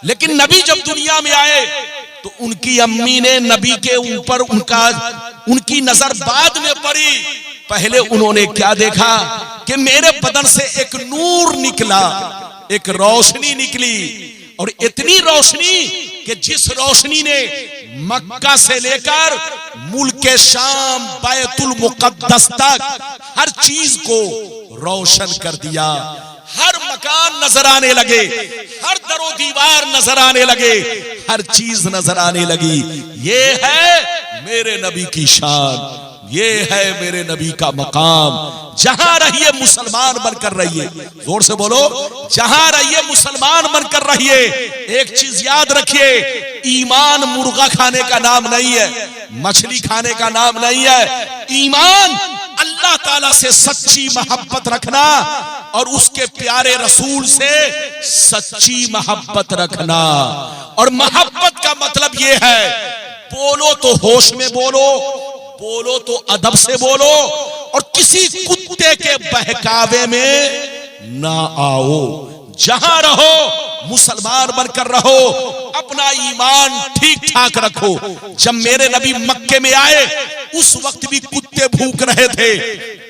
लेकिन नबी जब दुनिया में आए तो उनकी अम्मी ने नबी के ऊपर उनकी नजर बाद में पड़ी। पहले उन्होंने क्या देखा कि मेरे बदन से एक नूर निकला, एक रोशनी निकली, और इतनी रोशनी कि जिस रोशनी ने मक्का से लेकर मुल्क शाम बैतुल मुकद्दस तक हर चीज को रोशन कर दिया। हर मकान नजर आने लगे, हर दरो दीवार नजर आने लगे, हर चीज नजर आने लगी। ये है मेरे नबी की शान, ये है मेरे नबी का मकाम। जहां रहिए मुसलमान बनकर रहिए, जोर से बोलो, जहां रहिए मुसलमान बनकर रहिए। एक चीज याद रखिए, ईमान मुर्गा खाने का नाम नहीं है, मछली खाने का नाम नहीं है। ईमान अल्लाह ताला से सच्ची मोहब्बत रखना और उसके प्यारे रसूल से सच्ची मोहब्बत रखना। और मोहब्बत का मतलब यह है, बोलो तो होश में बोलो, बोलो तो अदब से बोलो, और किसी कुत्ते के बहकावे में ना आओ। जहां रहो मुसलमान बनकर रहो, अपना ईमान ठीक ठाक रखो। जब मेरे नबी मक्के में आए उस वक्त भी कुत्ते भूख रहे थे,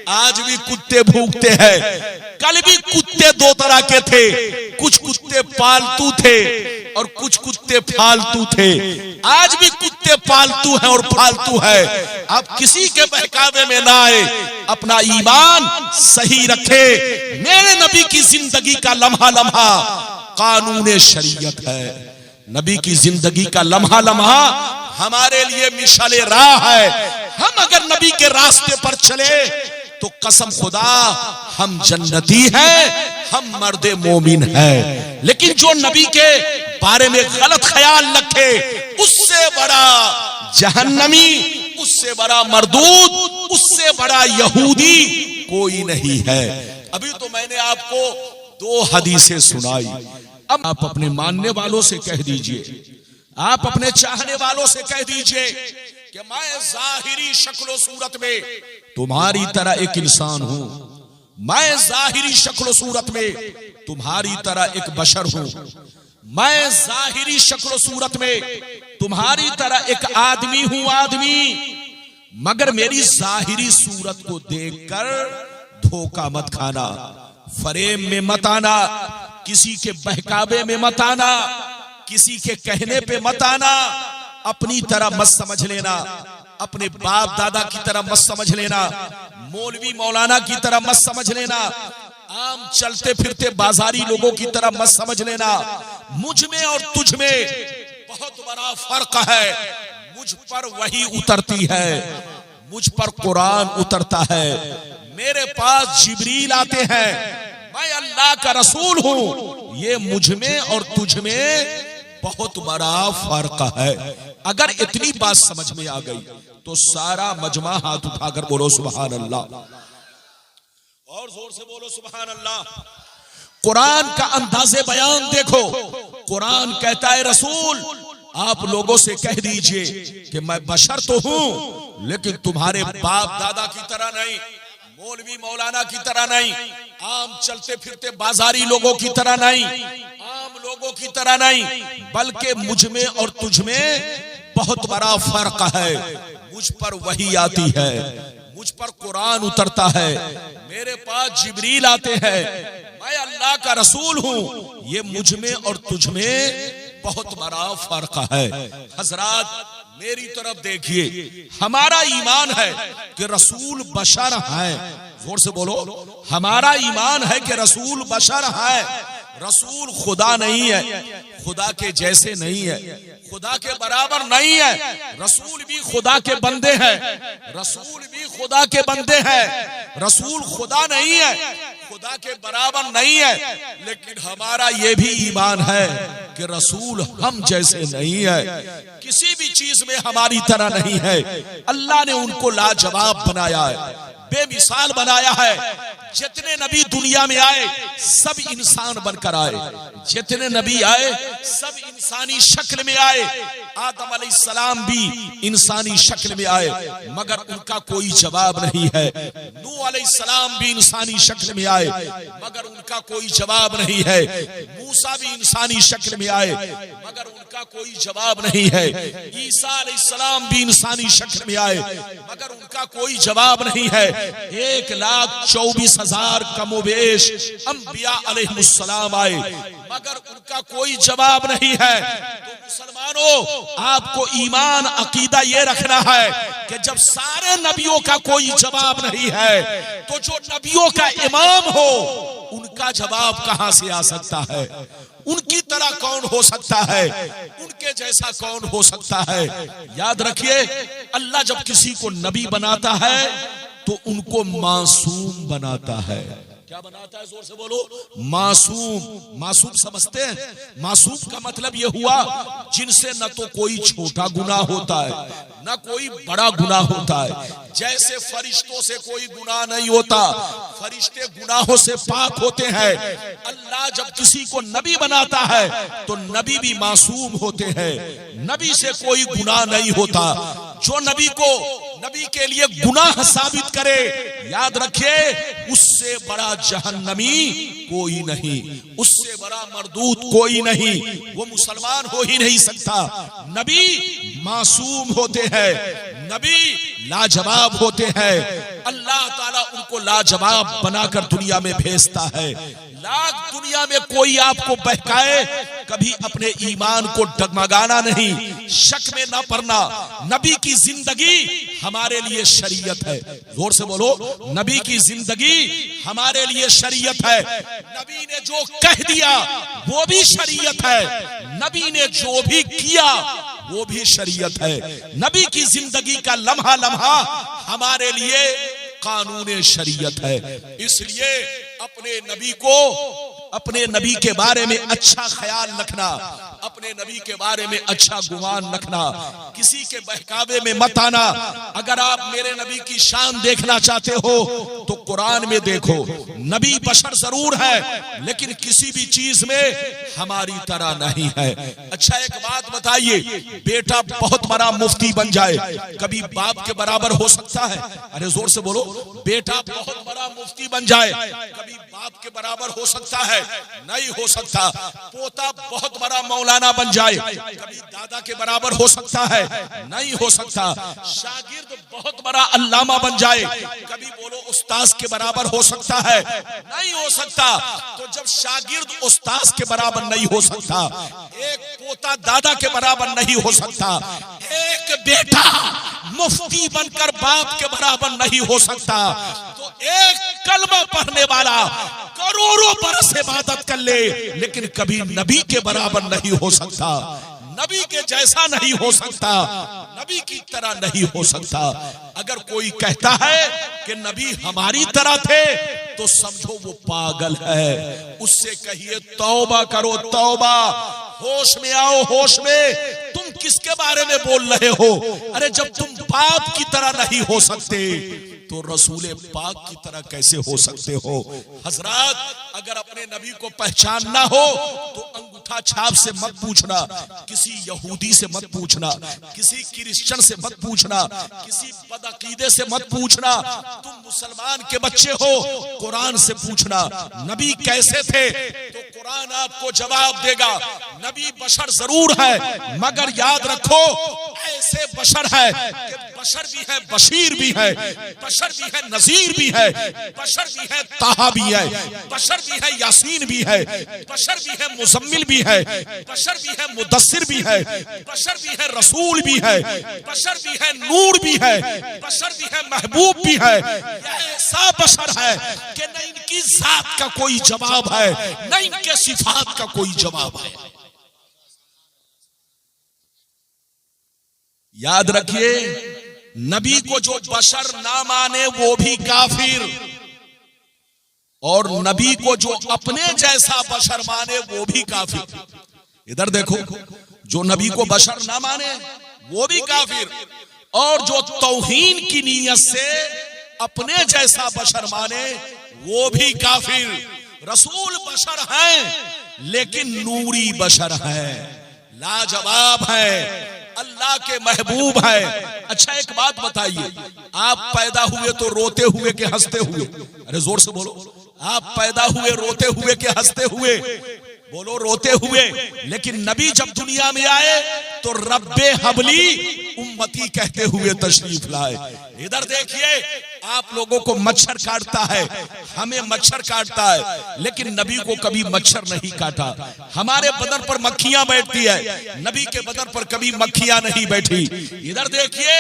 आज भी कुत्ते भूखते हैं। कल भी कुत्ते दो तरह के थे, कुछ कुत्ते पालतू थे और कुछ कुत्ते फालतू थे। आज भी कुत्ते पालतू हैं और फालतू है। आप किसी के बहकावे में ना आए, अपना ईमान सही रखे। मेरे नबी की जिंदगी का लम्हा लम्हा कानून शरीयत है। नबी की जिंदगी का लम्हा लम्हा हमारे लिए मिसाल राह है। हम अगर नबी के रास्ते पर चले तो कसम खुदा हम जन्नती हैं, हम मर्दे मोमिन हैं। लेकिन जो नबी के बारे में गलत ख्याल रखे, उससे बड़ा जहन्नमी, उससे बड़ा मरदूद, उससे बड़ा यहूदी कोई नहीं है। अभी तो मैंने आपको 2 हदीसें सुनाई। अब आप अपने मानने वालों से कह दीजिए, आप अपने चाहने वालों से कह दीजिए कि मैं जाहिरी शक्ल सूरत में तुम्हारी तरह एक इंसान हूं, मैं जाहिरी शक्ल सूरत में तुम्हारी तरह एक बशर हूं, मैं जाहिरी शक्ल सूरत में तुम्हारी तरह एक आदमी हूं, आदमी। मगर मेरी जाहिरी सूरत को देखकर धोखा मत खाना, फरेब में मत आना, किसी के बहकावे में मत आना, किसी के कहने पे मत आना। अपनी तरह मत समझ लेना, अपने बाप दादा की तरह मत समझ लेना, मौलवी मौलाना की तरह मत समझ लेना, आम चलते फिरते बाजारी लोगों की तरह मत समझ लेना। मुझ में और तुझ में बहुत बड़ा फर्क है। मुझ पर वही उतरती है, मुझ पर कुरान उतरता है, मेरे पास जिब्रील आते हैं, मैं अल्लाह का रसूल हूं। ये मुझ में और तुझ में बहुत बड़ा फर्क है। अगर इतनी बात समझ में आ गई तो सारा मजमा हाथ उठाकर बोलो सुभान अल्लाह, और जोर से बोलो सुभान अल्लाह। कुरान का अंदाज़े बयान देखो। कुरान कहता है रसूल आप लोगों से कह दीजिए कि मैं बशर तो हूं, लेकिन तुम्हारे बाप दादा की तरह नहीं, मौलवी मौलाना की तरह नहीं, आम चलते फिरते बाजारी लोगों की तरह नहीं, आम लोगों की तरह नहीं, बल्कि मुझ में और तुझ में बहुत बड़ा फर्क है। मुझ पर वही आती है, मुझ पर कुरान उतरता है, मेरे पास जिब्रील आते हैं, मैं अल्लाह का रसूल हूं। ये मुझ में और तुझ में बहुत बड़ा फर्क है। हजरात मेरी तरफ देखिए, हमारा ईमान है कि रसूल बशर है। जोर से बोलो, हमारा ईमान है कि रसूल बशर है। रसूल खुदा नहीं है, खुदा के जैसे नहीं है, खुदा के बराबर नहीं है। रसूल भी खुदा के बंदे हैं, रसूल भी खुदा के बंदे हैं। रसूल खुदा नहीं है, खुदा के बराबर नहीं है, लेकिन हमारा ये भी ईमान है कि रसूल हम जैसे नहीं है, किसी भी चीज में हमारी तरह नहीं है। अल्लाह ने उनको लाजवाब बनाया है, बेमिसाल बनाया है। जितने नबी दुनिया में आए सब इंसान बनकर आए, जितने नबी आए सब इंसानी शक्ल में आए। आदम अलैहिस्सलाम भी इंसानी शक्ल में आए, मगर उनका कोई जवाब नहीं है। नूह अलैहिस्सलाम भी इंसानी शक्ल में आए, मगर उनका कोई जवाब नहीं है। मूसा भी इंसानी शक्ल में आए मगर उनका कोई जवाब नहीं है। ईसा अलैहिस्सलाम भी इंसानी शक्ल में आए मगर उनका कोई जवाब नहीं है। 1,24,000 कमोबेश अंबिया अलैहिस्सलाम आए मगर उनका कोई जवाब नहीं है। तो मुसलमानों, आपको ईमान अकीदा ये रखना है कि जब सारे नबियों का कोई जवाब नहीं है तो जो नबियों का इमाम हो उनका जवाब कहां से आ सकता है? उनकी तरह कौन हो सकता है? उनके जैसा कौन हो सकता है? याद रखिए, अल्लाह जब किसी को नबी बनाता है तो उनको मासूम बनाता है। क्या बनाता है? जोर से बोलो। मासूम। मासूम समझते हैं? मासूम का मतलब यह हुआ जिनसे न तो कोई छोटा गुनाह होता है न कोई बड़ा गुनाह होता है। जैसे फरिश्तों से कोई गुनाह नहीं होता, फरिश्ते गुनाहों से पाक होते हैं। अल्लाह जब किसी को नबी बनाता है तो नबी भी मासूम होते हैं, नबी से कोई गुनाह नहीं होता। जो नबी के लिए गुनाह साबित करे, याद रखिए, उससे बड़ा जहन्नमी कोई नहीं, उससे बड़ा मरदूद कोई नहीं, वो मुसलमान हो ही नहीं सकता। नबी मासूम होते हैं, नबी लाजवाब होते हैं। अल्लाह ताला उनको लाजवाब बनाकर दुनिया में भेजता है। लाख दुनिया में कोई आपको बहकाए, कभी अपने ईमान को डगमगाना नहीं, शक में ना पड़ना। नबी की जिंदगी हमारे लिए शरीयत है। जोर से बोलो, नबी की जिंदगी हमारे लिए शरीयत है। नबी ने जो कह दिया वो भी शरीयत है, नबी ने जो भी किया वो भी शरीयत है। नबी की जिंदगी का लम्हा लम्हा हमारे लिए कानून शरीयत है। इसलिए अपने नबी के बारे में अच्छा ख्याल रखना, अपने नबी के बारे में अच्छा गुमान रखना, किसी के बहकावे में मत आना। अगर आप मेरे नबी की शान देखना चाहते हो तो कुरान में देखो। नबी बशर जरूर है लेकिन किसी भी चीज में हमारी तरह नहीं है। अच्छा, एक बात बताइए, बेटा बहुत बड़ा मुफ्ती बन जाए, कभी बाप के बराबर हो सकता है? अरे जोर से बोलो। बेटा बहुत बड़ा मुफ्ती बन जाए, कभी बाप के बराबर हो सकता है? नहीं हो सकता। पोता बहुत बड़ा मौलाना बन जाए, कभी दादा के बराबर हो सकता है? नहीं हो सकता। शागिर्द बहुत बड़ा अल्लामा बन जाए, कभी बोलो उस्ताद के बराबर हो सकता है? नहीं हो सकता। तो जब शागिर्द उस्ताद के बराबर नहीं हो सकता, एक पोता दादा के बराबर नहीं हो सकता, एक बेटा मुफ्ती बनकर बाप के बराबर नहीं हो सकता, तो एक कलमा पढ़ने वाला करोड़ों बरस इबादत कर ले लेकिन कभी नबी के बराबर नहीं हो सकता, नबी के जैसा नहीं हो सकता, नबी की तरह नहीं हो सकता। अगर कोई कहता है कि नबी हमारी तरह थे तो समझो वो पागल है। उससे कहिए तौबा करो, तौबा, होश में आओ, होश में। तुम किसके बारे में बोल रहे हो? अरे जब तुम बाप की तरह नहीं हो सकते तो रसूले पाक की तरह कैसे हो सकते हो? हजरात, अगर अपने नबी को पहचानना हो तो अंगूठा छाप से मत पूछना, किसी यहूदी से मत पूछना, किसी क्रिश्चियन से मत पूछना, किसी बदअकीदे से मत पूछना। तुम मुसलमान के बच्चे हो, कुरान से पूछना नबी कैसे थे, तो कुरान आपको जवाब देगा। नबी बशर जरूर है मगर याद रखो ऐसे बशर है कि बशर भी है, बशीर भी है, बशर भी है, नजीर भी है, बशर भी है, ताहा भी है, बशर भी है, यासीन भी है, बशर भी है, मुजम्मिल भी है, बशर भी है, मुदस्सिर भी है, बशर भी है, रसूल भी है, बशर भी है, नूर भी है, बशर भी है, महबूब भी है। ऐसा बशर है कि न इनकी जात का कोई जवाब है, न इनके सिफात का कोई जवाब है। याद रखिए, नबी को जो बशर ना माने वो भी काफिर, और नबी को जो अपने जैसा बशर माने वो भी काफिर। इधर देखो, जो नबी को बशर ना माने वो भी काफिर, और जो तौहीन की नीयत से अपने जैसा बशर माने वो भी काफिर। रसूल बशर हैं लेकिन नूरी बशर हैं, लाजवाब हैं, अल्लाह के महबूब है। अच्छा, एक बात बताइए, आप पैदा हुए तो रोते हुए के हंसते हुए? अरे जोर से बोलो। आप पैदा हुए रोते हुए के हंसते हुए? बोलो रोते हुए। लेकिन नबी जब दुनिया में आए तो रब्बे हबली उम्मती कहते हुए तशरीफ लाए। इधर देखिए, आप लोगों को मच्छर काटता है, हमें मच्छर काटता है, लेकिन नबी को कभी मच्छर नहीं काटा। हमारे बदन पर मक्खियां बैठती है, नबी के बदन पर कभी मक्खियां नहीं बैठी। इधर देखिए,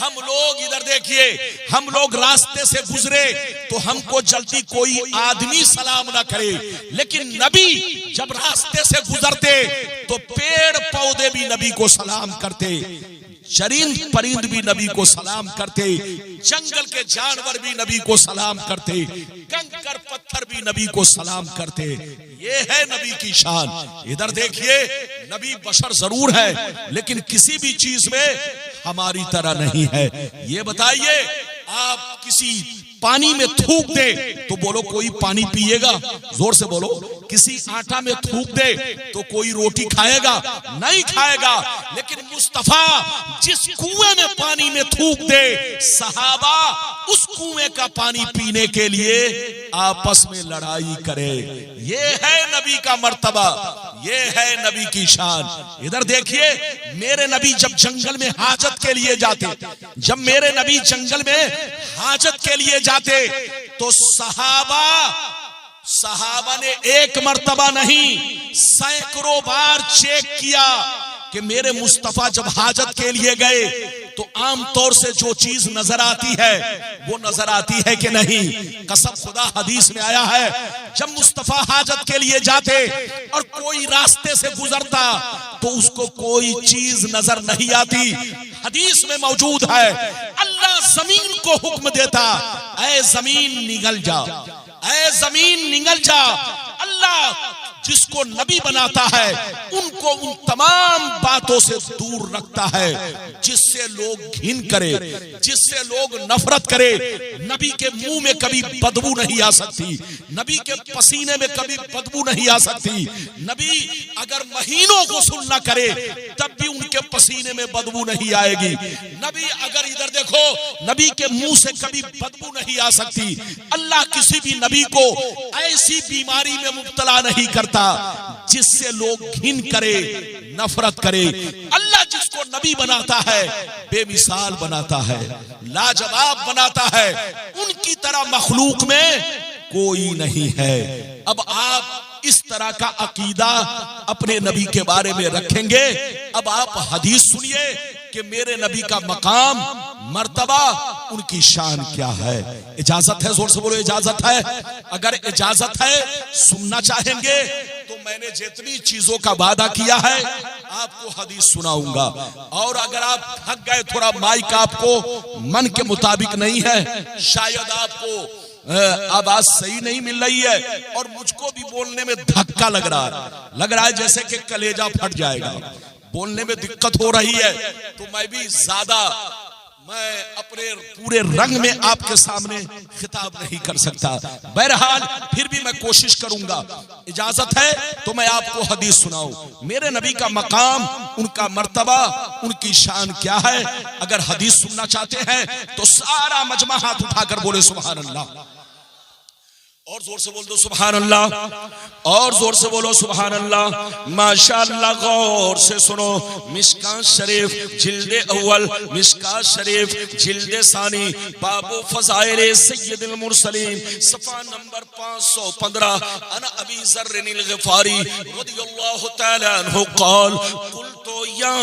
हम लोग रास्ते से गुजरे तो हमको जल्दी कोई आदमी सलाम ना करे, लेकिन नबी जब रास्ते से गुजरते तो पेड़ पौधे भी नबी को सलाम करते, चरिंद परिंद भी नबी को सलाम करते, जंगल के जानवर भी नबी को सलाम करते, कंकर पत्थर भी नबी को सलाम करते। ये है नबी की शान। इधर देखिए, नबी बशर जरूर है, लेकिन किसी भी चीज में हमारी तरह नहीं है। ये बताइए, आप किसी पानी में थूक दे तो बोलो कोई पानी पिएगा? जोर से बोलो। किसी आटा में थूक दे तो कोई रोटी खाएगा? नहीं खाएगा। लेकिन मुस्तफा जिस कुएं में पानी में थूक दे, सहाबा उस कुएं का पानी पीने के लिए आपस में लड़ाई करे। ये है नबी का मर्तबा, ये है नबी की शान। इधर देखिए, मेरे नबी जब जंगल में हाजत के लिए जाते, जब मेरे नबी जंगल में हाजत के लिए जाते तो सहाबा ने एक मर्तबा नहीं, सैकड़ों बार चेक किया कि मेरे मुस्तफा जब हाजत के लिए गए तो आमतौर से जो चीज नजर आती है वो नजर आती है कि नहीं। कसम खुदा, हदीस में आया है, जब मुस्तफा हाजत के लिए जाते और कोई रास्ते से गुजरता तो उसको कोई चीज नजर नहीं आती। हदीस में मौजूद है, अल्लाह जमीन को हुक्म देता, ऐ जमीन निगल जा, ऐ जमीन निगल जा। अल्लाह जिसको नबी बनाता है उनको उन तमाम बातों से दूर रखता है जिससे लोग घिन करे, जिससे लोग नफरत करे। नबी के मुंह में कभी बदबू नहीं आ सकती, नबी के पसीने में कभी बदबू नहीं आ सकती। नबी अगर महीनों को सुन न करे तब भी उनके पसीने में बदबू नहीं आएगी। नबी अगर, इधर देखो, नबी के मुंह से कभी बदबू नहीं आ सकती। अल्लाह किसी भी नबी को ऐसी बीमारी में मुब्तला नहीं करता जिससे लोग घिन करे, नफरत करे। अल्लाह जिसको नबी बनाता है बेमिसाल बनाता है, लाजवाब बनाता है। उनकी तरह मखलूक में कोई नहीं है। अब आप इस तरह का अकीदा अपने नबी के बारे में रखेंगे। अब आप हदीस सुनिए कि मेरे नबी का मकाम, मर्तबा, उनकी शान क्या है। इजाजत है? जोर से बोलो, इजाजत है? अगर इजाजत है, सुनना चाहेंगे तो मैंने जितनी चीजों का वादा किया है आपको हदीस सुनाऊंगा। और अगर आप थक गए, थोड़ा माइक आपको मन के मुताबिक नहीं है, शायद आपको आवाज सही नहीं मिल रही है और मुझको भी बोलने में धक्का लग रहा है जैसे कि कलेजा फट जाएगा, बोलने में दिक्कत हो रही है, तो मैं अपने पूरे रंग में आपके सामने खिताब नहीं कर सकता। बहरहाल फिर भी मैं कोशिश करूंगा। इजाजत है तो मैं आपको हदीस सुनाऊं। मेरे नबी का मकाम, उनका मर्तबा, उनकी शान क्या है। अगर हदीस सुनना चाहते हैं तो सारा मजमा हाथ उठाकर बोले सुभान अल्लाह, और जोर से बोल दो सुभान अल्लाह, और जोर से बोलो सुभान अल्लाह। माशाअल्लाह, गौर से सुनो। मिशकात शरीफ जिल्दे अव्वल, मिशकात शरीफ जिल्दे सानी, बाबू फज़ाइल सय्यदुल मुरसलीन, सफ़ा नंबर 515। अना अबी ज़र्रिल ग़िफ़ारी रज़ियल्लाहु तआला अन्हु क़ाल क़ुल्तु या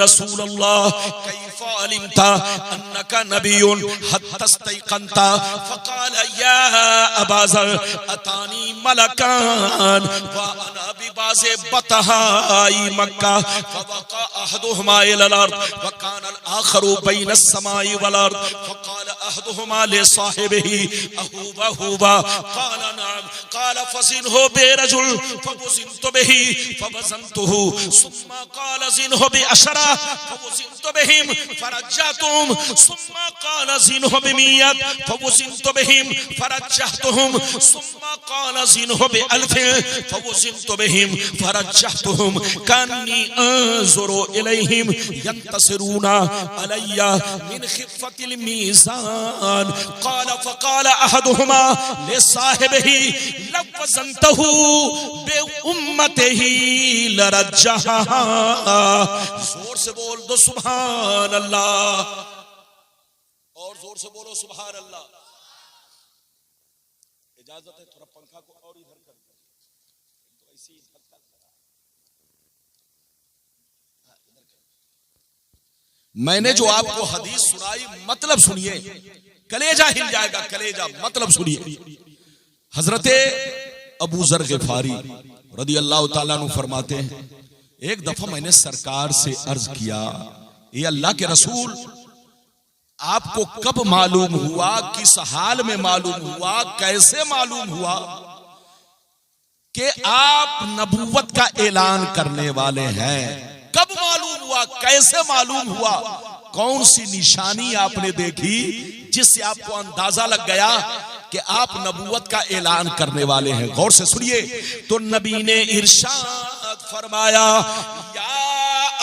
रसूलल्लाह कैफ़ अलिमता अन्नका नबियुन हत्ता इस्तयक़नता फ़क़ाल या अबा अतानी मलकान व अना बिबाज़े बतहाई मक्का फवक़ा अहदुहुमा इलल अर्द व कान अल आखरु बैन अस्समाई वल अर्द फक़ाल अहदुहुमा लिसाहिबिही अहुवा हुवा क़ाल नअम क़ाल फ़ज़िनहु बिरजुल फ़वज़िनतु बिही फ़वज़नतुहु सुम्मा क़ाल ज़िनहु बिअशरा फ़वज़िनतु बिहिम फ़रज्जतुहुम सुम्मा क़ाल ज़िनहु बिमियत फ़वज़िनतु बिहिम फ़रज्जतुहुम सुम्मा क़ाल ज़िनहु बिअल्फ़िन फ़वज़िनतु बिहिम फ़रज्जतुहुम कान्नी अंज़ुरु इलैहिम यंतसिरूना अलैया मिन ख़िफ़्फ़तिल मीज़ान सुभान क़ाल फ़क़ाल अहदुहुमा लिसाहिबिही लव वज़नतहु बिउम्मतिही लरज्जहा। जोर से बोल दो सुभान अल्लाह, और जोर से बोलो सुभान अल्लाह। इजाजत है थोड़ा पंखा को और इधर कर दो, तो ऐसी मैंने जो आपको हदीस सुनाई, मतलब सुनिए, कलेजा हिल जाएगा, कलेजा, मतलब सुनिए। हजरते अबू ज़र ग़िफ़ारी रज़ी अल्लाह ताला अन्हु फरमाते हैं, एक दफा मैंने सरकार से अर्ज किया, ये अल्लाह के रसूल, आपको कब मालूम हुआ, किस हाल में मालूम हुआ, कैसे मालूम हुआ कि आप नबूवत का ऐलान करने वाले हैं? कब मालूम हुआ, कैसे मालूम हुआ, कौन सी निशानी आपने देखी जिससे आपको अंदाजा लग गया कि आप नबूवत का ऐलान करने वाले हैं? गौर से सुनिए। तो नबी ने इरशाद फरमाया, या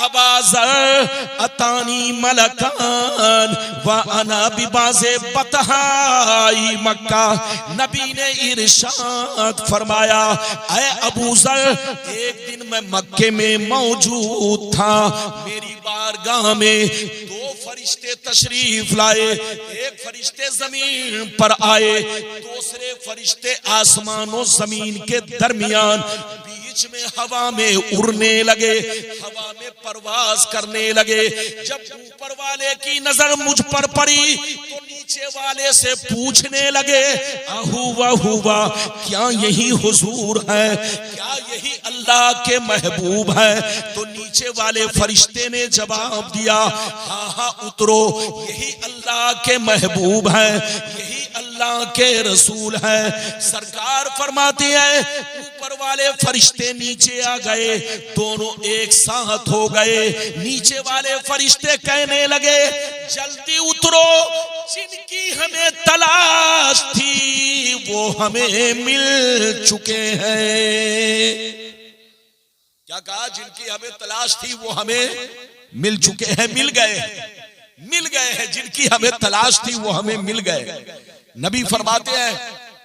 अबा ज़र अतानी मलकान व अना बिबाज़े बतहाई मक्का। नबी ने इरशाद फरमाया, ऐ अबू ज़र, एक दिन मैं मक्के में मौजूद था, मेरी बारगाह में दो फरिश्ते तशरीफ लाए। एक फरिश्ते जमीन पर आए, दूसरे फरिश्ते आसमानों जमीन के दरमियान बीच में हवा में उड़ने लगे, हवा में परवाज करने लगे। जब ऊपर वाले की नजर मुझ पर पड़ी तो नीचे वाले से पूछने लगे, हुआ क्या यही हुजूर है, क्या यही अल्लाह के महबूब है? तो नीचे वाले फरिश्ते ने जवाब दिया, हाँ उतरो, यही अल्लाह के महबूब है, यही अल्लाह के रसूल है। सरकार फरमाती है, ऊपर वाले फरिश्ते नीचे आ गए, दोनों एक साथ हो गए। नीचे वाले फरिश्ते कहने लगे, जल्दी उतरो, जिनकी हमें तलाश थी वो हमें मिल चुके हैं। क्या कहा? जिनकी हमें तलाश थी वो हमें मिल चुके हैं, मिल गए हैं, जिनकी हमें तलाश थी वो हमें मिल गए। नबी फरमाते हैं,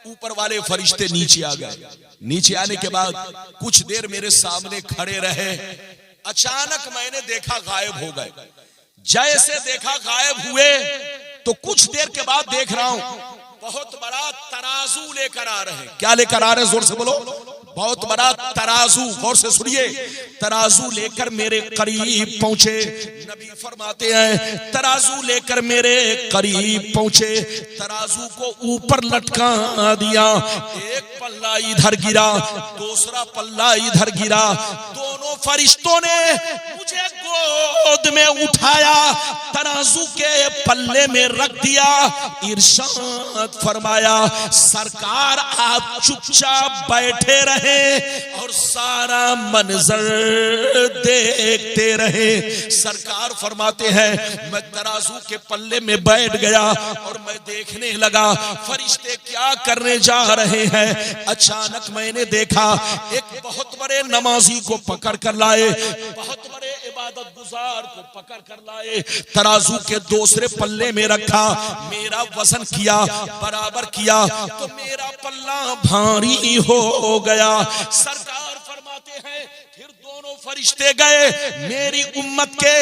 ऊपर वाले फरिश्ते नीचे आ गए। नीचे आने के बाद कुछ देर मेरे सामने खड़े रहे, अचानक मैंने देखा गायब हो गए। जैसे देखा गायब हुए तो कुछ देर के बाद देख रहा हूं बहुत बड़ा तराजू लेकर आ रहे हैं। क्या लेकर आ रहे हैं? जोर से बोलो। बहुत बड़ा तराजू। गौर से सुनिए। तराजू लेकर मेरे करीब पहुंचे। नबी फरमाते हैं, तराजू लेकर मेरे करीब पहुंचे, तराजू को ऊपर लटका दिया। एक पल्ला इधर गिरा, दूसरा पल्ला इधर गिरा। दोनों फरिश्तों ने मुझे गोद में उठाया, तराजू के पल्ले में रख दिया। इरशाद फरमाया, सरकार आप चुपचाप बैठे रहे और सारा मंजर देखते रहे। सरकार फरमाते हैं, मैं तराजू के पल्ले में बैठ गया और मैं देखने लगा फरिश्ते क्या करने जा रहे हैं। अचानक मैंने देखा एक बहुत बड़े नमाजी को पकड़ कर लाए, बहुत बड़े इबादत गुजार को पकड़ कर लाए, तराजू के दूसरे पल्ले में रखा, मेरा वजन किया, बराबर किया तो मेरा पल्ला भारी हो गया। सरकार फरमाते हैं, फिर दोनों फरिश्ते गए, मेरी उम्मत के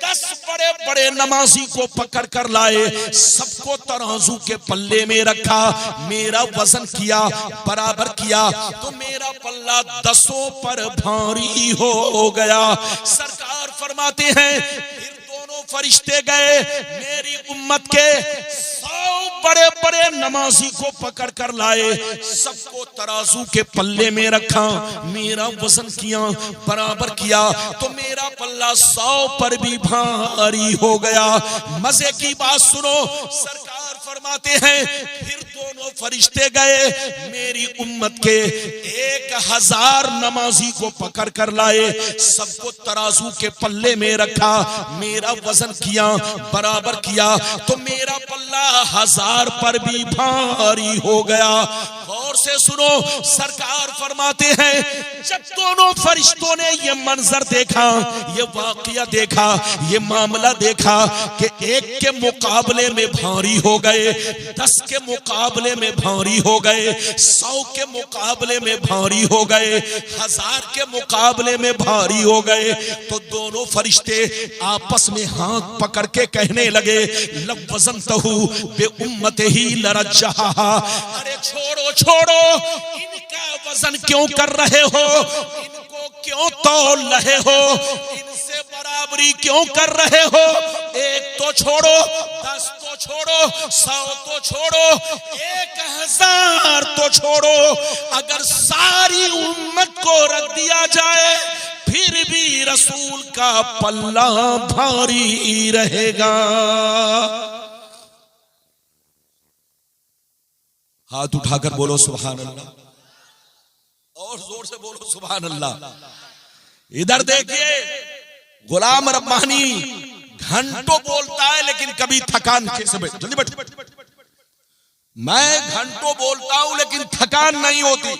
10 बड़े बड़े नमाजी को पकड़ कर लाए, सबको तराजू के पल्ले में रखा, मेरा वजन किया, बराबर किया तो मेरा पल्ला 10 पर भारी हो गया। सरकार फरमाते हैं, फिर दोनों फरिश्ते गए, मेरी उम्मत के 100 बड़े बड़े नमाजी को पकड़ कर लाए, सबको तराजू के पल्ले में रखा, मेरा वजन किया, बराबर किया तो मेरा पल्ला 100 पर भी भारी हो गया। मजे की बात सुनो, सरकार फरमाते हैं, फिर दोनों फरिश्ते गए, मेरी उम्मत के 1000 नमाजी को पकड़ कर लाए, सबको तराजू के पल्ले में रखा, मेरा वजन किया, बराबर किया तो मेरा पल्ला 1000 पर भी भारी हो गया। और गौर से सुनो, सरकार फरमाते हैं जब दोनों फरिश्तों ने ये मंजर देखा, ये वाकया देखा, ये मामला देखा कि एक के मुकाबले में भारी हो गए, 10 के मुकाबले में भारी हो गए, 100 के मुकाबले में भारी हो गए, 1000 के मुकाबले में भारी हो गए, तो दोनों फरिश्ते आपस में हाथ पकड़ के कहने लगे लवज़नतहु बे उम्मतिही लरज्जहा, अरे छोड़ो छोड़ो, इनका वजन क्यों कर रहे हो, इनको क्यों तौल रहे हो, इनसे बराबरी क्यों कर रहे हो, 1 तो छोड़ो, 10 तो छोड़ो, 100 तो छोड़ो, 1000 तो छोड़ो, अगर सारी उम्मत को रख दिया जाए फिर भी रसूल का पल्ला भारी रहेगा। हाथ उठाकर बोलो सुभान अल्लाह, और जोर से बोलो सुभान अल्लाह। इधर देखिए, गुलाम रब्बानी घंटों बोलता है लेकिन कभी थकान कैसे जल्दी बैठ, मैं घंटों बोलता हूं लेकिन थकान नहीं होती,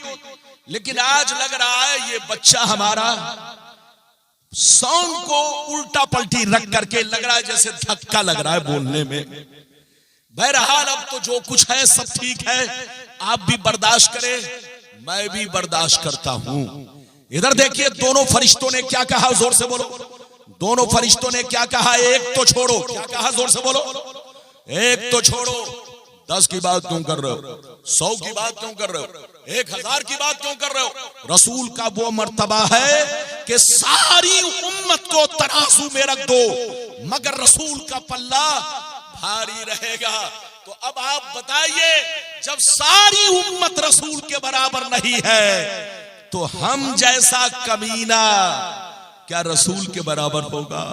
लेकिन आज लग रहा है ये बच्चा हमारा साउंड को उल्टा पलटी रख करके लग रहा है जैसे धक्का लग रहा है बोलने में। बहरहाल अब तो जो कुछ है सब ठीक है, आप भी बर्दाश्त करें, मैं भी बर्दाश्त करता हूं। इधर देखिए दोनों फरिश्तों ने क्या कहा, जोर से बोलो, दोनों फरिश्तों ने क्या कहा, 1 तो छोड़ो, क्या कहा, जोर से बोलो, 1 तो छोड़ो, 10 की बात क्यों कर रहे हो, 100 की बात क्यों कर रहे हो, 1000 की बात क्यों कर रहे हो। रसूल का वो मर्तबा है कि सारी उम्मत को तराजू में रख दो मगर रसूल का पल्ला भारी रहेगा। तो अब आप बताइए, जब सारी उम्मत रसूल के बराबर नहीं है तो हम जैसा कमीना क्या रसूल के बराबर होगा?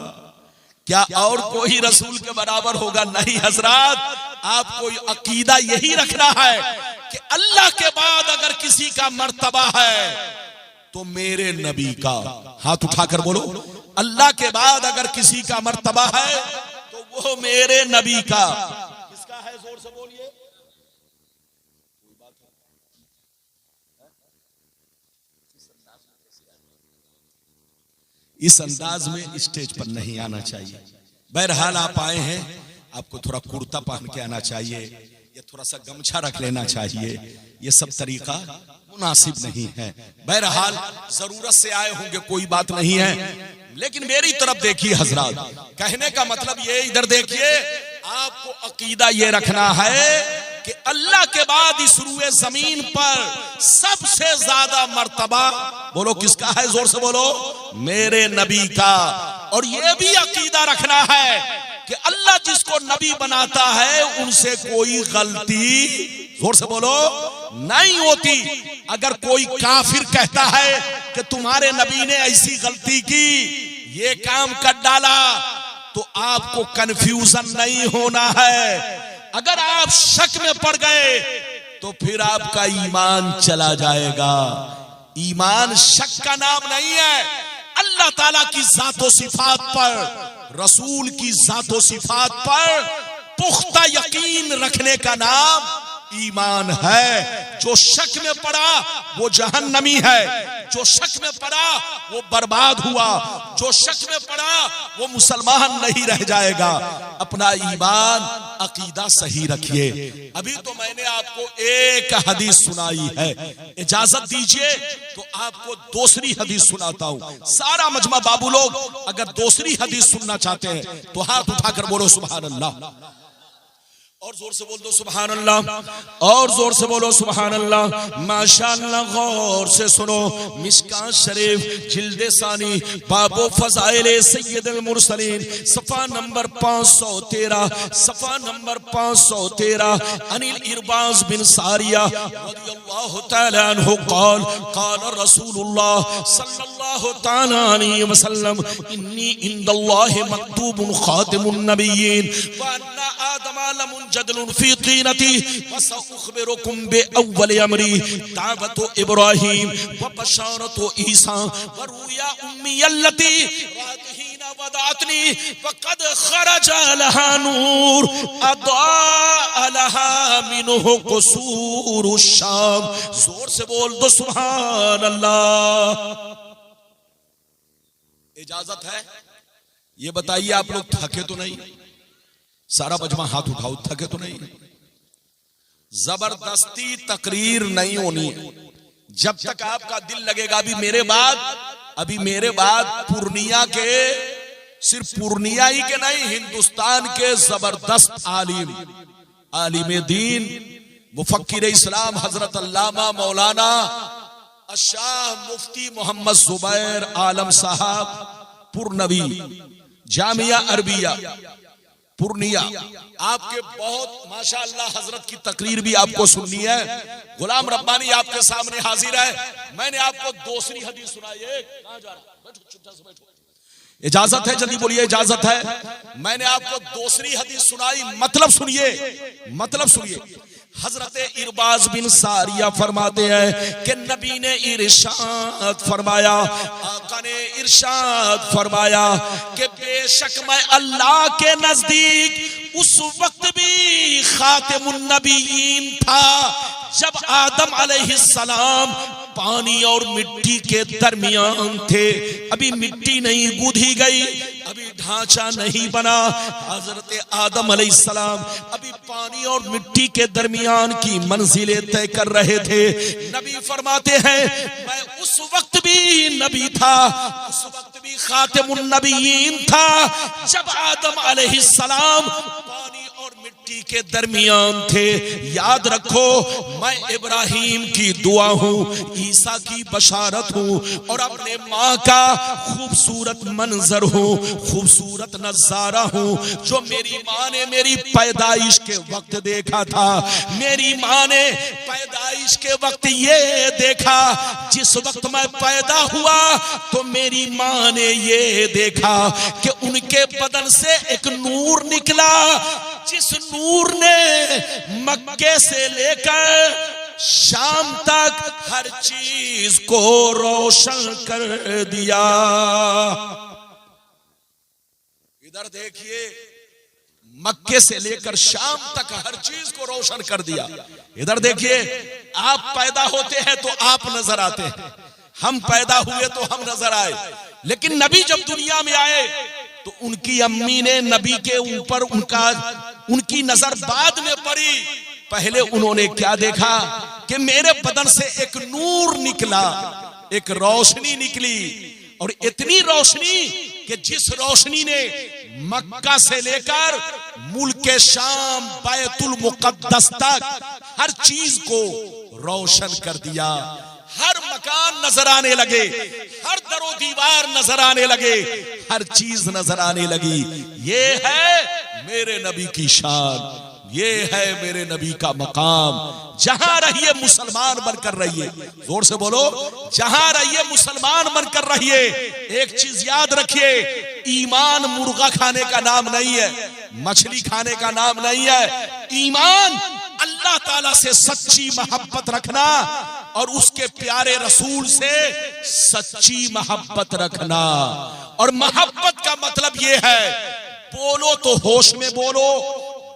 क्या और कोई रसूल के बराबर होगा? नहीं हजरात, आपको अकीदा यही रखना है कि अल्लाह के बाद अगर किसी का मर्तबा है तो मेरे नबी का। हाथ उठाकर बोलो, अल्लाह के बाद अगर किसी का मर्तबा है तो वो मेरे नबी का। किसका है, जोर से बोलिए। इस अंदाज में स्टेज पर नहीं आना चाहिए। बहरहाल आप आए हैं, आपको थोड़ा कुर्ता पहन के आना चाहिए या थोड़ा सा गमछा रख लेना चाहिए, ये सब तरीका मुनासिब नहीं है। बहरहाल जरूरत से आए होंगे, कोई बात नहीं है, लेकिन मेरी तरफ देखिए हजरात, कहने का मतलब ये, इधर देखिए, आपको अकीदा ये रखना है कि अल्लाह के बाद इस रूए जमीन पर सबसे ज्यादा मर्तबा, बोलो किसका है, जोर से बोलो, मेरे नबी का। और ये भी अकीदा रखना है कि अल्लाह जिसको नबी बनाता है उनसे कोई गलती, जोर से बोलो, नहीं होती। अगर कोई काफिर कहता है कि तुम्हारे नबी ने ऐसी गलती की, ये काम कर डाला, तो आपको कंफ्यूजन नहीं होना है। अगर आप शक में पड़ गए तो फिर आपका ईमान चला जाएगा। ईमान शक का नाम नहीं है। अल्लाह ताला की जातो सिफात पर, रसूल की जातो सिफात पर पुख्ता यकीन रखने का नाम ईमान है। जो शक में पड़ा वो जहन्नमी है, जो शक में पड़ा वो बर्बाद हुआ, जो शक में पड़ा वो मुसलमान नहीं रह जाएगा। अपना ईमान अकीदा सही रखिए। अभी तो मैंने आपको एक हदीस सुनाई है, इजाजत दीजिए तो आपको दूसरी हदीस सुनाता हूं। सारा मजमा बाबू लोग अगर दूसरी हदीस सुनना चाहते हैं तो हाथ उठाकर बोलो सुभान अल्लाह, और जोर से बोल दो सुभान अल्लाह, और जोर से बोलो सुभान अल्लाह। माशाअल्लाह, गौर से सुनो, मिशकात शरीफ जिल्दे सानी बाबो फज़ाइले सैयदुल मुरसलीन सफ़ा नंबर 513, सफ़ा नंबर 513, अनिल इरबाज बिन सारिया रज़ियल्लाहु तआला अन्हु क़ाल क़ाल रसूलुल्लाह सल्लल्लाहु तआला अलैहि वसल्लम इन्नी इंदल्लाहि मक्तूबुन ख़ातिमुन नबिय्यीन व अन्ना आदम लम जदलुन फी तीनती वसअखबिरुकुम बिअव्वल अमरी दावतु इब्राहीम व बशारतु ईसा व रुया उम्मी अल्लती वदातनी वक़द खरज लहा नूर अदा अलहा मिनहु कुसूरु शाम। जोर से बोल दो सुभान अल्लाह। इजाजत है? ये बताइए आप लोग थके तो नहीं? सारा मजमा हाथ उठाओ, थके तो नहीं? जबरदस्ती तकरीर नहीं होनी है। जब तक आपका दिल लगेगा अभी मेरे बाद पूर्णिया के, सिर्फ पूर्णिया ही के नहीं, हिंदुस्तान के जबरदस्त आलिम दीन मुफक्किर इस्लाम हजरत अल्लामा मौलाना शाह मुफ्ती मोहम्मद जुबैर आलम साहब पुरनवी जामिया अरबिया पूर्णिया, आपके बहुत माशाअल्लाह हजरत की तकरीर भी आपको सुननी है। गुलाम रब्बानी आपके सामने हाजिर है। मैंने आपको दूसरी हदीस सुनाई है। कहां जा रहा? बैठो, चुपचाप से बैठो। इजाजत है? जल्दी बोलिए इजाजत है। मैंने आपको दूसरी हदीस सुनाई, मतलब सुनिए। हजरत इरबाज बिन सारिया फरमाते हैं कि नबी ने इरशाद फरमाया, आका ने इरशाद फरमाया कि बेशक मैं अल्लाह के नजदीक उस वक्त भी खातिमुन नबीयीन था जब आदम अलैहिस्सलाम पानी और मिट्टी के दरमियान थे। अभी मिट्टी नहीं गूंधी गई, अभी ढांचा नहीं बना। हजरत आदम अलैहिस्सलाम अभी पानी और मिट्टी के दरमियान की मंजिलें तय कर रहे थे। नबी फरमाते हैं मैं उस वक्त भी नबी था, उस वक्त भी खातिमुन नबीयीन था जब आदम अलैहिस्सलाम पानी और मिट्टी के दरमियान थे। याद रखो, मैं इब्राहिम की दुआ हूँ, ईसा की बशारत हूँ और अपने माँ का खूबसूरत मंजर हूँ, खूबसूरत नजारा हूँ जो मेरी माँ ने मेरी पैदाइश के वक्त देखा था। मेरी माँ ने पैदाइश के वक्त ये देखा, जिस वक्त मैं पैदा हुआ तो मेरी माँ ने ये देखा कि उनके बदन से एक नूर निकला, जिस नूर ने मक्के से लेकर शाम तक हर चीज को रोशन कर दिया। इधर देखिए, मक्के से लेकर शाम तक हर चीज को रोशन कर दिया। इधर देखिए, आप पैदा होते हैं तो आप नजर आते हैं, हम पैदा हुए तो हम नजर आए। लेकिन नबी जब दुनिया में आए तो उनकी अम्मी ने नबी के ऊपर उनकी नजर बाद में पड़ी। पहले उन्होंने क्या देखा कि मेरे बदन से एक नूर निकला, एक रोशनी निकली, और इतनी रोशनी कि जिस रोशनी ने मक्का से लेकर मुल्क शाम बैतुल मुकद्दस तक हर चीज को रोशन कर दिया। हर मकान नजर आने लगे, हर दरो दीवार नजर आने लगे, हर चीज नजर आने लगी। ये है मेरे नबी की शान, ये है मेरे नबी का मकाम। जहां रहिए मुसलमान बनकर रहिए, जोर से बोलो, जहां रहिए मुसलमान बनकर रहिए। एक चीज याद रखिए, ईमान मुर्गा खाने का नाम नहीं है, मछली खाने का नाम नहीं है। ईमान अल्लाह ताला से सच्ची मोहब्बत रखना और उसके प्यारे रसूल से सच्ची मोहब्बत रखना। और मोहब्बत का मतलब यह है, बोलो तो होश में बोलो,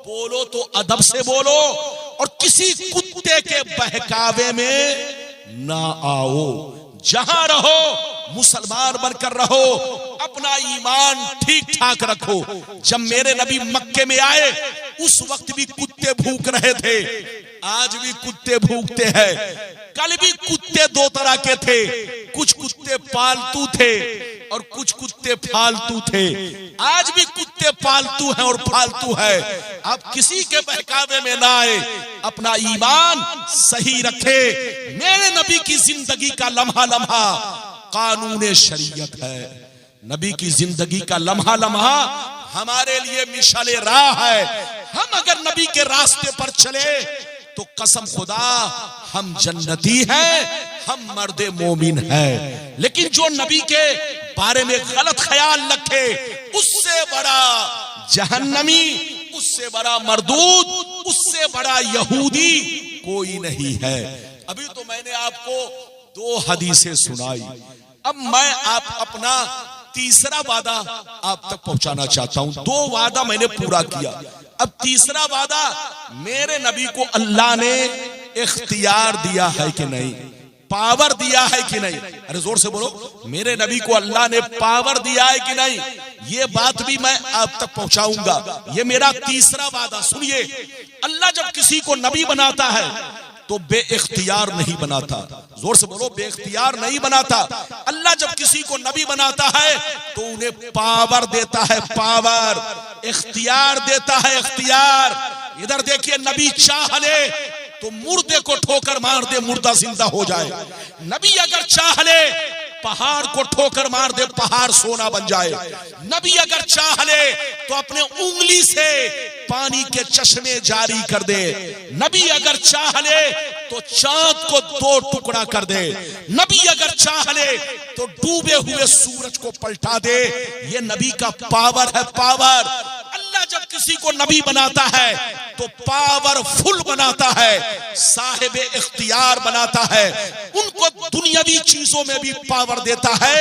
बोलो तो अदब से बोलो, और किसी कुत्ते के बहकावे में ना आओ। जहां रहो मुसलमान बनकर रहो, अपना ईमान ठीक ठाक रखो। जब मेरे नबी मक्के में आए उस वक्त भी कुत्ते भूख रहे थे, आज भी कुत्ते भूखते हैं। कल भी कुत्ते दो तरह के थे, कुछ कुत्ते पालतू थे और कुछ कुत्ते फालतू थे। आज भी कुत्ते पालतू हैं और फालतू है। आप किसी के बहकावे में ना आए, अपना ईमान सही रखे। मेरे नबी की जिंदगी का लम्हा लम्हा कानून शरीयत है। नबी की जिंदगी का लम्हा लम्हा हमारे लिए मिसाले राह है। हम अगर नबी के रास्ते पर चले तो कसम खुदा हम जन्नती हैं, हम मर्दे मोमिन हैं। लेकिन जो नबी के बारे में गलत ख्याल रखे, उससे बड़ा जहन्नमी, उससे बड़ा मरदूद, उससे बड़ा यहूदी कोई नहीं है। अभी तो मैंने आपको 2 हदीसें सुनाई, अब मैं आप अपना तीसरा वादा आप तक पहुंचाना चाहता हूं। 2 वादा मैंने पूरा किया, अब तीसरा वादा, मेरे नबी को अल्लाह ने इख्तियार दिया है कि नहीं, पावर दिया है कि नहीं। अरे जोर से बोलो, मेरे नबी को अल्लाह ने पावर दिया है कि नहीं। ये बात भी मैं आप तक पहुंचाऊंगा। ये मेरा तीसरा वादा। सुनिए, अल्लाह जब किसी को नबी बनाता है तो बेइख्तियार नहीं बनाता। जोर से बोलो, बेइख्तियार नहीं बनाता। अल्लाह जब किसी को नबी बनाता है तो उन्हें पावर देता है, पावर, इख्तियार देता है, इख्तियार। इधर देखिए, नबी चाह ले तो मुर्दे को ठोकर मार दे, मुर्दा जिंदा हो जाए। नबी अगर चाह ले पहाड़ को ठोकर मार दे, पहाड़ सोना बन जाए। नबी अगर चाह ले तो अपने उंगली से पानी के चश्मे जारी कर दे। नबी अगर चाह ले तो चांद को 2 टुकड़ा कर दे। नबी अगर चाह ले तो डूबे हुए सूरज को पलटा दे। ये नबी का पावर है, पावर। अल्लाह जब किसी को नबी बनाता है तो पावरफुल बनाता है, साहिब इख्तियार बनाता है। उनको दुनियावी चीजों में भी पावर देता है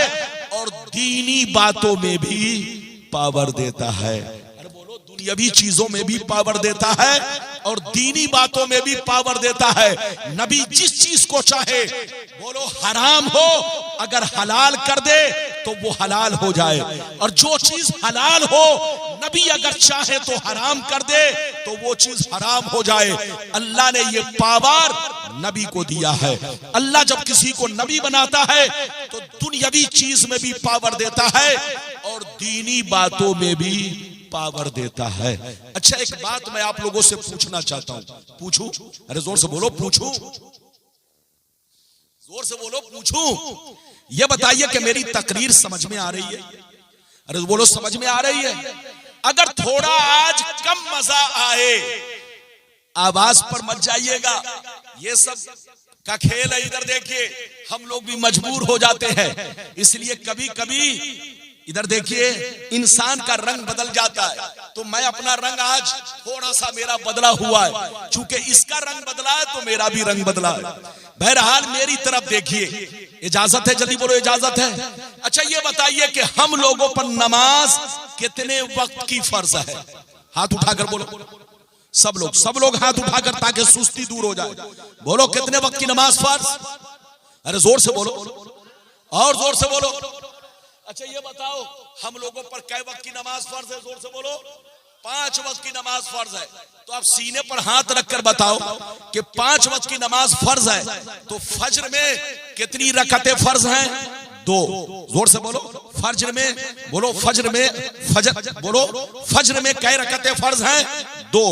और दीनी बातों में भी पावर देता है। अरे बोलो, दुनियावी चीजों में भी पावर देता है और दीनी बातों में भी पावर देता है। नबी जिस चीज को चाहे, बोलो हराम हो, अगर हलाल कर दे तो वो हलाल हो जाए। और जो चीज हलाल हो, नबी अगर चाहे तो हराम कर दे तो वो चीज हराम हो जाए। अल्लाह ने ये पावर नबी को दिया है। अल्लाह जब किसी को नबी बनाता है तो दुनियावी चीज में भी पावर देता है और दीनी बातों में भी पावर देता है। अच्छा, एक बात मैं आप लोगों से पूछना चाहता हूं। पूछूं? अरे जोर से बोलो, पूछूं? जोर से बोलो, पूछूं? ये बताइए कि मेरी तकरीर समझ में आ रही है? अरे बोलो, समझ में आ रही है? अगर थोड़ा आज कम मजा आए, आवाज पर मत जाइएगा। ये सब का खेल है। इधर देखिए, हम लोग भी मजबूर हो जाते हैं, इसलिए कभी कभी इधर देखिए, इंसान का रंग बदल जाता है। तो मैं अपना रंग आज थोड़ा सा मेरा बदला हुआ है, चूंकि इसका रंग बदला है तो मेरा भी रंग बदला है। बहरहाल मेरी तरफ देखिए। इजाजत है? जल्दी बोलो, इजाजत है? अच्छा, ये बताइए कि हम लोगों पर नमाज कितने वक्त की फर्ज है? हाथ उठाकर बोलो, सब लोग हाथ उठाकर, ताकि सुस्ती दूर हो जाए। बोलो, कितने वक्त की नमाज फर्ज? अरे जोर से बोलो, और जोर से बोलो। अच्छा, ये बताओ, हम लोगों पर कै वक्त की नमाज फर्ज है? जोर से बोलो। 5 वक्त की नमाज फर्ज है। तो आप सीने पर हाथ रखकर बताओ कि 5 वक्त की नमाज फर्ज है तो फज्र में कितनी रकअतें फर्ज हैं? 2। जोर से बोलो, फज्र में बोलो, फज्र में कै रकअतें फर्ज हैं? 2।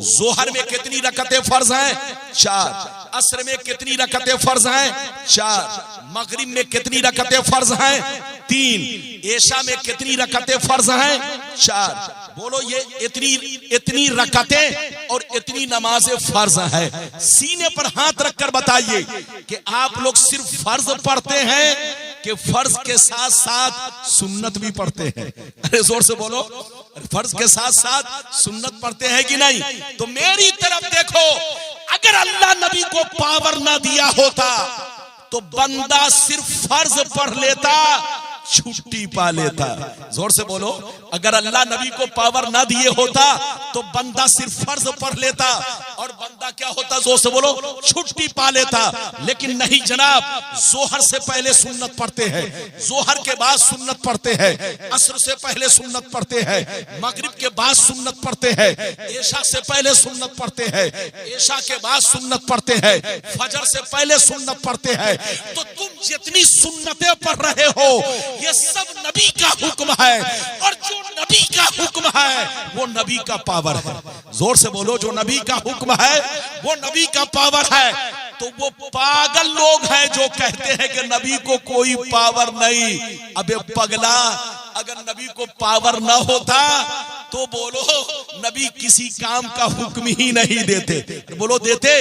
जोहर में कितनी रकअतें फर्ज हैं? 4। असर में कितनी रकअतें फर्ज हैं? 4। मगरिब में कितनी रकअतें फर्ज हैं? 3। ऐशा में कितनी रकअतें फर्ज हैं? 4। बोलो, ये इतनी रकअतें और इतनी नमाजें फर्ज हैं। सीने पर हाथ रखकर बताइए कि आप लोग सिर्फ फर्ज पढ़ते हैं कि फर्ज के साथ साथ सुन्नत भी पढ़ते हैं? अरे जोर से बोलो, फर्ज के साथ साथ सुन्नत पढ़ते हैं कि नहीं? तो मेरी तरफ देखो, अगर अल्लाह नबी को पावर ना दिया होता तो बंदा सिर्फ फर्ज पढ़ लेता, छुट्टी पा लेता। जोर से बोलो, अगर अल्लाह नबी को पावर ना दिए होता तो बंदा सिर्फ फर्ज पढ़ लेता और बंदा क्या होता? जोर से बोलो, छुट्टी पा लेता। लेकिन नहीं जनाब, जोहर से पहले सुन्नत पढ़ते हैं, जोहर के बाद सुन्नत पढ़ते हैं, असर से पहले सुन्नत पढ़ते हैं, मगरिब के बाद सुन्नत पढ़ते हैं, ऐशा से पहले सुन्नत पढ़ते हैं, ऐशा के बाद सुन्नत पढ़ते हैं, फजर से पहले सुन्नत पढ़ते हैं। तो तुम जितनी सुन्नतें पढ़ रहे हो, ये सब नबी का हुक्म है, और जो नबी का हुक्म है वो नबी का पावर है। जोर से बोलो, जो नबी का हुक्म है वो नबी का पावर है। तो वो पागल लोग हैं जो कहते हैं कि नबी को कोई पावर नहीं। अबे पगला, अगर नबी को पावर ना होता तो बोलो नबी किसी काम का हुक्म ही नहीं देते। बोलो देते?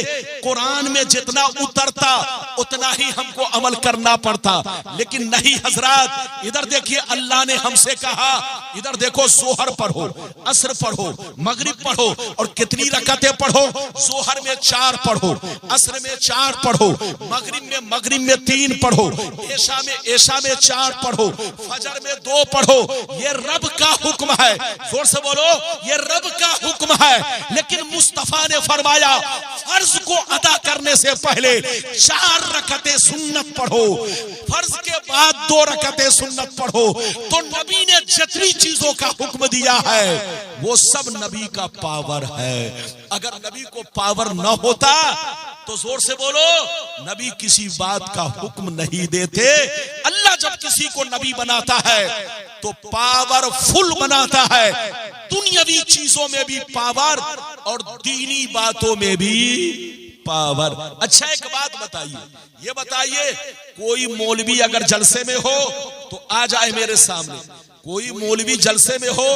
कुरान में जितना उतरता उतना ही हमको अमल करना पड़ता, लेकिन नहीं हजरात। इधर देखिए, अल्लाह ने हमसे कहा, इधर देखो, जोहर पढ़ो, असर पढ़ो, मगरिब पढ़ो, और कितनी रकअतें पढ़ो? जोहर में 4 पढ़ो, असर में 4 पढ़ो, मगरिब में 3 पढ़ो, ऐशा में 4 पढ़ो, फजर में 2 पढ़ो। ये रब का हुक्म है। जोर से बोलो, ये रब रब का हुक्म है, लेकिन मुस्तफा ने फरमाया फर्ज को अदा करने से पहले 4 रकअतें सुन्नत पढ़ो, फर्ज के बाद 2 रकअतें सुन्नत पढ़ो। तो नबी ने जितनी चीजों का हुक्म दिया है वो सब नबी का पावर है। अगर नबी को पावर न होता तो जोर से बोलो, नबी किसी बात का हुक्म नहीं देते। अल्लाह जब किसी को नबी बनाता है तो पावरफुल बनाता है, दुनियावी चीजों में भी पावर और दीनी बातों में भी पावर। अच्छा एक बात बताइए, ये बताइए कोई मौलवी अगर जलसे में हो तो आ जाए मेरे सामने, कोई मौलवी जलसे में हो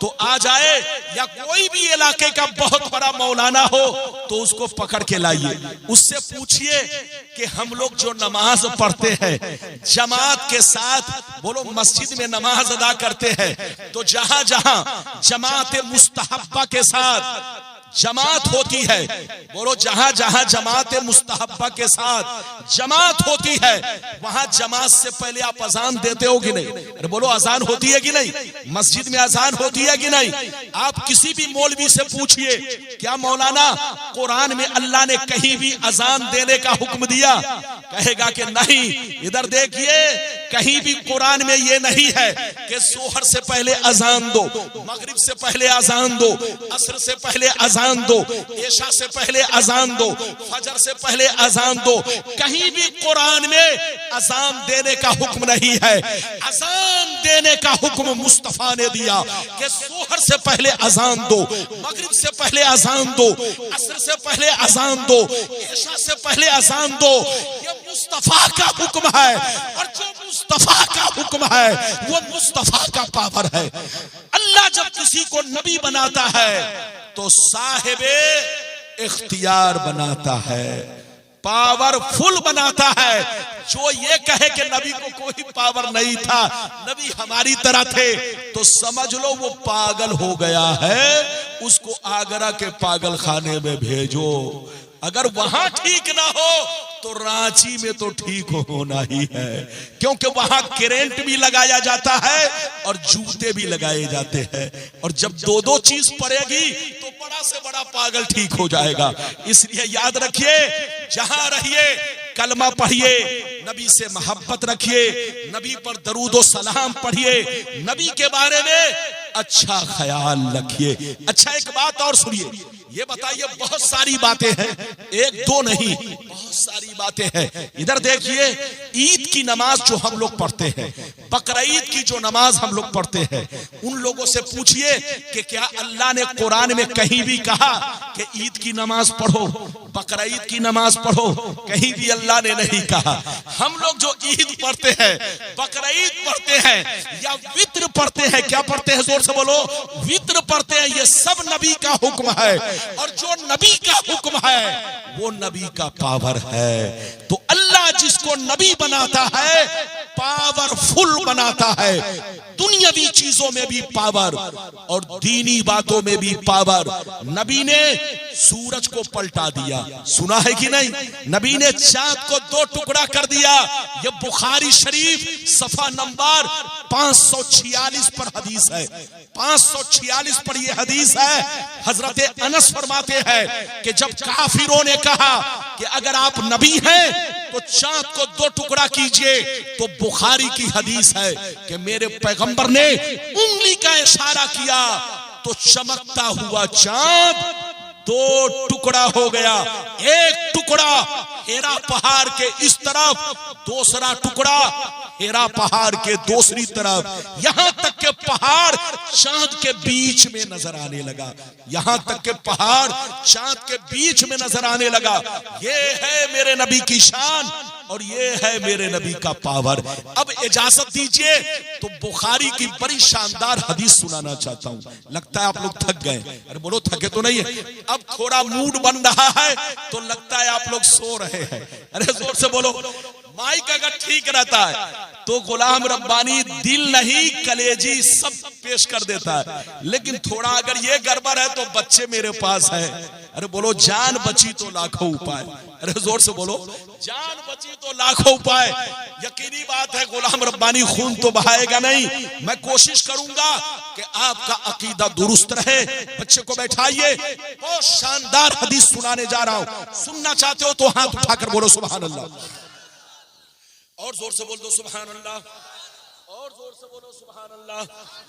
तो आ जाए, या कोई भी इलाके का बहुत बड़ा मौलाना हो तो उसको पकड़ के लाइए, उससे पूछिए कि हम लोग जो नमाज पढ़ते हैं जमात के साथ, बोलो मस्जिद में नमाज अदा करते हैं, तो जहां जहां जमात मुस्तहब्बा के साथ जमात होती है, बोलो जहां जहां जमात मुस्तहब्बा के साथ जमात होती है वहां जमात से पहले आप अजान देते हो कि नहीं? अरे बोलो अजान होती है कि नहीं? मस्जिद में अजान होती है कि नहीं? आप किसी भी मौलवी से पूछिए, क्या मौलाना कुरान में अल्लाह ने कहीं भी अजान देने का हुक्म दिया? कहेगा कि नहीं। इधर देखिए, कहीं भी कुरान में ये नहीं है कि जोहर से पहले अजान दो, मगरिब से पहले अजान दो, असर से पहले अजान दो, ऐशा से पहले अजान दो, फजर से पहले अजान दो। कहीं भी कुरान में अजान देने का हुक्म नहीं है। अजान देने का हुक्म मुस्तफा ने दिया कि जोहर से पहले अजान दो, मगरिब से पहले अजान दो, असर से पहले अजान दो, ऐशा से पहले अजान दो। ये मुस्तफा का हुक्म है, और जो मुस्तफा का हुक्म है वो मुस्तफा का पावर है। अल्लाह जब किसी को नबी बनाता है तो साहिबे इख्तियार बनाता है, पावरफुल बनाता है। जो ये कहे कि नबी को कोई पावर नहीं था, नबी हमारी तरह थे, तो समझ लो वो पागल हो गया है। उसको आगरा के पागल खाने में भेजो, अगर वहां ठीक ना हो तो रांची में तो ठीक होना ही है, क्योंकि वहां करेंट भी लगाया जाता है और जूते भी लगाए जाते हैं। और जब 2-2 चीज पड़ेगी तो बड़ा से बड़ा पागल ठीक हो जाएगा। इसलिए याद रखिए, जहां रहिए कलमा पढ़िए, नबी से मोहब्बत रखिए, नबी पर दरूद और सलाम पढ़िए, नबी के बारे में अच्छा ख्याल रखिए। अच्छा एक बात और सुनिए, ये बताइए, बहुत सारी बातें हैं, 1-2 नहीं, बहुत सारी बातें हैं। इधर देखिए, ईद की नमाज जो हम लोग पढ़ते हैं, बकरीद की जो नमाज हम लोग पढ़ते हैं, उन लोगों से पूछिए कि क्या अल्लाह ने कुरान में कहीं भी कहा कि ईद की नमाज पढ़ो, बकरीद की नमाज पढ़ो? कहीं भी अल्लाह ने नहीं कहा। हम लोग जो ईद पढ़ते हैं, बकरीद पढ़ते हैं या वित्र पढ़ते हैं, क्या पढ़ते हैं? जोर से बोलो, वित्र पढ़ते हैं। ये सब नबी का हुक्म है, और जो नबी का हुक्म है वो नबी का पावर है। तो अल्लाह जिसको नबी बनाता है पावरफुल बनाता है, दुनियावी चीजों में भी पावर और दीनी बातों में भी पावर। नबी ने सूरज को पलटा दिया, सुना है कि नहीं? नबी ने चांद को 2 टुकड़ा कर दिया। ये बुखारी शरीफ सफा नंबर 546 पर हदीस है, 546 पर यह हदीस है। हजरत अनस फरमाते हैं कि जब काफिरों ने कहा कि अगर आप नबी हैं तो चांद को 2 टुकड़ा कीजिए, तो बुखारी की हदीस है कि मेरे पैगंबर ने उंगली का इशारा किया तो चमकता हुआ चांद 2 टुकड़ा हो गया। एक टुकड़ा हेरा पहाड़ के इस तरफ, दूसरा टुकड़ा हेरा पहाड़ के दूसरी तरफ, यहां तक के पहाड़ चांद के बीच में नजर आने लगा, यहां तक के पहाड़ चांद के बीच में नजर आने लगा। ये है मेरे नबी की शान और ये है मेरे नबी का पावर। अब इजाजत दीजिए तो बुखारी की बड़ी शानदार हदीस सुनाना चाहता हूं। लगता है आप लोग थक गए, अरे बोलो थके तो नहीं है? अब थोड़ा मूड बन रहा है तो लगता है आप लोग सो रहे हैं। अरे जोर से बोलो। माइक अगर ठीक रहता है तो गुलाम रब्बानी दिल नहीं कलेजी सब पेश कर देता है, लेकिन थोड़ा अगर ये गड़बड़ है तो बच्चे मेरे पास है। अरे बोलो जान बची तो लाखों उपाय। अरे जोर से बोलो, जान बची तो लाखों उपाय। यकीनी बात है गुलाम रब्बानी खून तो बहाएगा नहीं। मैं कोशिश करूंगा कि आपका अकीदा दुरुस्त रहे। बच्चे को बैठाइए, बहुत शानदार हदीस सुनाने जा रहा हूं। सुनना चाहते हो तो हाथ उठाकर बोलो सुभान अल्लाह। और जोर से बोल दो सुभान अल्लाह, और जोर से बोलो सुभान अल्लाह।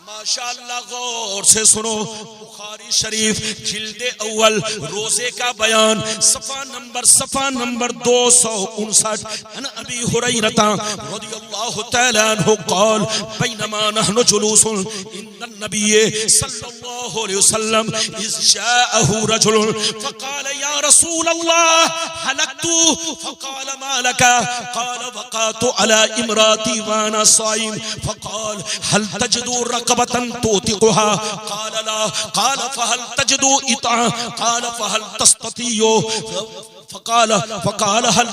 माशाअल्लाह, गौर से सुनो। बुखारी शरीफ जिल्दे अव्वल रोजे का बयान सफा नंबर 259। अन अबी हुरैरा रदियल्लाहु तआला अन्हु क़ाल बैनमा नहनु जुलूसुन इंदन नबी सल्लल्लाहु अलैहि वसल्लम इज़ जाअहु रजुल फ़क़ाल या रसूल अल्लाह हलकतु फ़क़ाल मा लका क़ाल वक़अतु अला इमराती व अना साइम फ़क़ाल हल तजदू रक़बतन तुतिक़ुहा क़ाल ला क़ाल फ़हल तजदू इता क़ाल फ़हल तस्ततियो फ़क़ाल हल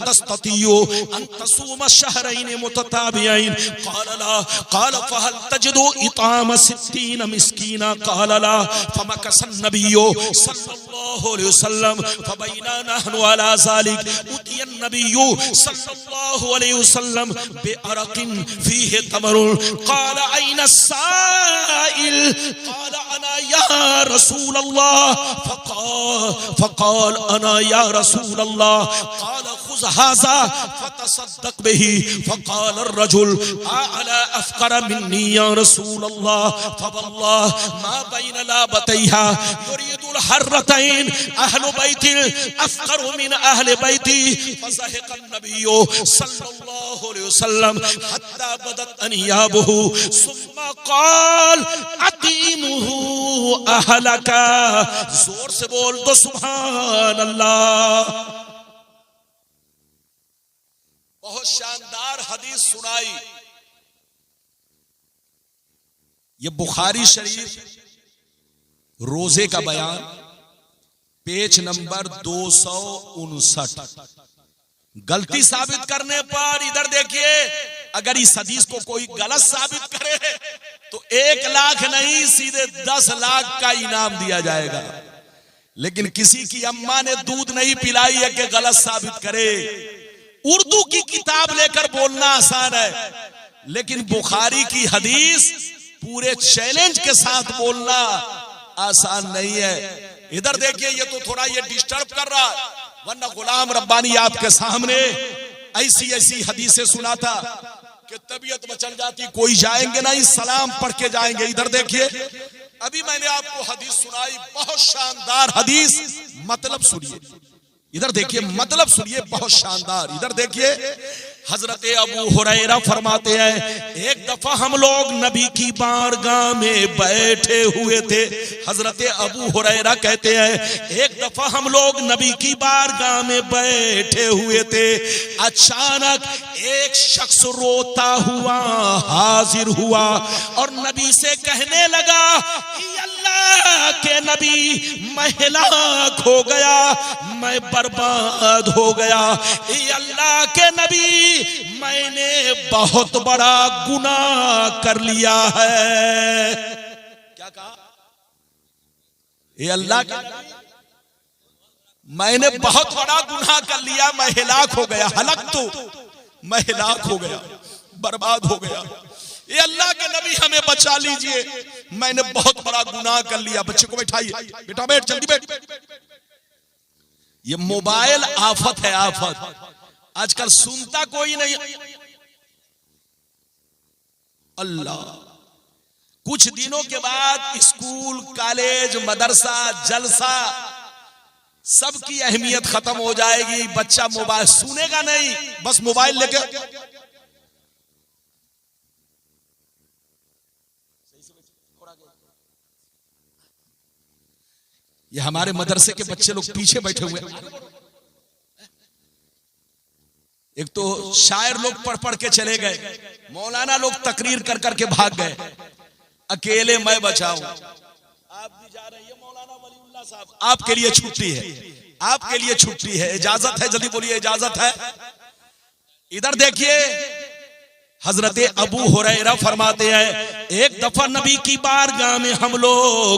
तस्ततियो अन तसूम शहरैन मुतताबियैन क़ाल ला क़ाल फ़हल तजदू इताम 60 मिस्कीना क़ाल ला फ़मकस नबिय्यु सल्लल्लाहु अलैहि वसल्लम फ़बैना नहनु अला ज़ालिक उतिय नबिय्यु सल्लल्लाहु अलैहि वसल्लम बिअरक़िन फ़ीहि तमरुन क़ाल ऐन साइल क़ाल अना या रसूल अल्लाह फ़क़ाल अना या रसूल अल्लाह क़ाल खुज़ हाज़ा फ़तसद्दक़ बिही फ़क़ाल अर्रजुल अला अफ़क़र मिन्नी या रसूल अल्लाह फ़वल्लाह मा बैन लाबतैहा युरीदुल हर्रतैन अहलु बैति अफ़क़र मिन अहलि बैति फ़ज़हिक़ अन्नबिय्यु सल्लल्लाहु अलैहि वसल्लम हत्ता बदत अनियाबुहु सुम्मा क़ाल अतीमुहु अहलका। जोर से बोल दो सुभान अल्लाह। बहुत शानदार हदीस सुनाई। ये बुखारी शरीफ रोजे का बयान पेज नंबर 259। गलती साबित करने पर इधर देखिए, अगर इस हदीस को कोई गलत साबित करे तो 1 लाख नहीं सीधे 10 लाख का इनाम दिया जाएगा। लेकिन किसी की अम्मा ने दूध नहीं पिलाई है कि गलत साबित करे। उर्दू की किताब लेकर बोलना आसान है, लेकिन बुखारी की हदीस पूरे चैलेंज के साथ बोलना आसान नहीं है। इधर देखिए, ये तो थोड़ा ये डिस्टर्ब कर रहा, वरना गुलाम रब्बानी आपके सामने ऐसी ऐसी हदीसें सुनाता कि तबीयत मचल जाती। कोई जाएंगे नहीं, सलाम पढ़ के जाएंगे। इधर देखिए, अभी मैंने आपको हदीस सुनाई, बहुत शानदार हदीस, मतलब सुनिए। इधर देखिए, मतलब सुनिए, बहुत शानदार। इधर देखिए, हजरत अबू हुरैरा फरमाते हैं, एक दफा हम लोग नबी की बारगाह में बैठे हुए थे। हजरत अबू हुरैरा कहते हैं, एक दफा हम लोग नबी की बारगाह में बैठे हुए थे। अचानक एक शख्स रोता हुआ हाजिर हुआ और नबी से कहने लगा, अल्लाह के नबी, मैं हलाक हो गया, मैं बर्बाद हो गया। अल्लाह के नबी, मैंने बहुत बड़ा गुनाह कर लिया है। क्या कहा? ये अल्लाह के नबी, मैंने बहुत बड़ा गुनाह कर लिया, मैं हलाक हो गया। हलक तो मैं हलाक हो गया, बर्बाद हो गया। ये अल्लाह के नबी, हमें बचा लीजिए, मैंने बहुत बड़ा गुनाह कर लिया। बच्चे को बैठाइए, बेटा बैठ, जल्दी बैठ। ये मोबाइल आफत है, आफत। आजकल सुनता कोई नहीं। अल्लाह, कुछ दिनों के बाद स्कूल, कॉलेज, मदरसा, जलसा, सबकी अहमियत खत्म हो जाएगी। बच्चा मोबाइल सुनेगा नहीं, बस मोबाइल लेके। ये हमारे मदरसे के बच्चे लोग पीछे बैठे हुए। एक तो शायर लोग पढ़ पढ़ के चले गए, मौलाना लोग तकरीर कर करके भाग गए, अकेले मैं बचाऊं। आप भी जा रहे हैं, मौलाना वलीउल्लाह साहब, आपके लिए छुट्टी है, आपके लिए छुट्टी है, इजाजत है, जल्दी बोलिए, इजाजत है। इधर देखिए, हजरत अबू हुरैरा फरमाते हैं, एक दफा नबी की बारगाह में हम लोग